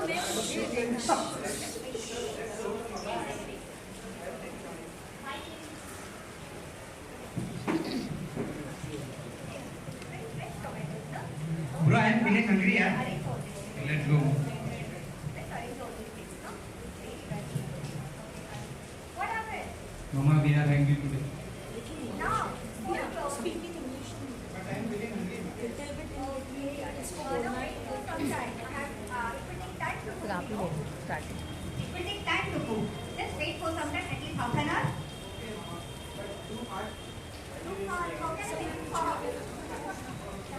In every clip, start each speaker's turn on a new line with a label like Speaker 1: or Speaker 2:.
Speaker 1: Bro, I am feeling hungry, yeah. Let's go.
Speaker 2: What happened?
Speaker 1: Mama, we are hungry today.
Speaker 2: Now, speaking English.
Speaker 1: But I am feeling hungry.
Speaker 2: No, wait for some time. It will take time to cook. It will take time to cook. Just wait for some time, at least half an hour.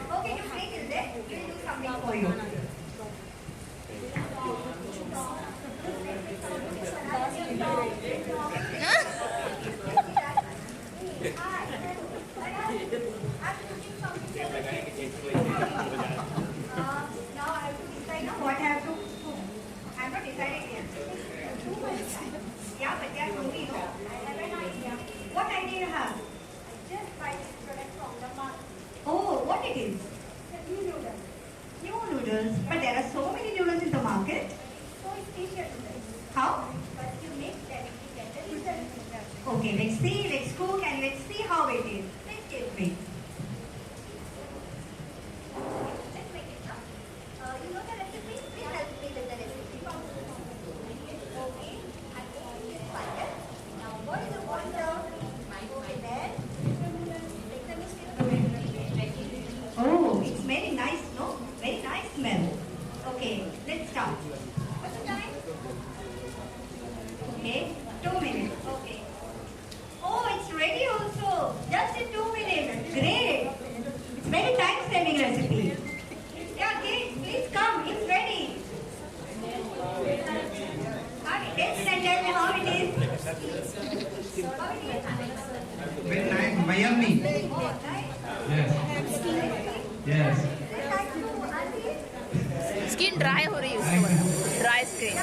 Speaker 2: Okay, you play till then. We will do something for you. I'm cooking something for now I have to decide now what I have to cook. I'm not decided yet. Yeah, but they are hungry, no? I have an idea. What idea you have? I just buy this product from the market. Oh, what it is? The new noodles. New noodles? But there are so many noodles in the market. So it's special noodles. How? But you make that you get the result. Okay, let's see, let's cook and let's see how it is. Let's get it. Let's make it now. You know the recipe? Please help me with the recipe. Okay, I open this butter. Now boil the water. And then make the mixture. Oh, it's very nice, no? Very nice smell. Okay, let's start. What's the time? Okay, 2 minutes. Okay. Oh, it's ready also. Just in 2 minutes. Great. It's very time-saving recipe. Yeah, kids, please come. It's ready. Taste and tell me how it is. How it is?
Speaker 1: Very nice, Miami.
Speaker 2: Oh, nice.
Speaker 1: Yes. Yes.
Speaker 2: Let's try to auntie.
Speaker 3: Skin dry हो रही है उसकी dry skin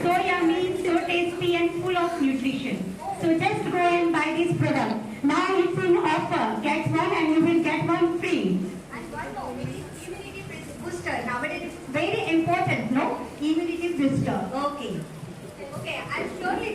Speaker 2: So yummy, so tasty and full of nutrition. So just go and buy this product. Now it's in offer. Get one and you will get one free. And one more, which is immunity booster. Nowadays it's very important, no? Immunity booster. Okay. Okay, I'll surely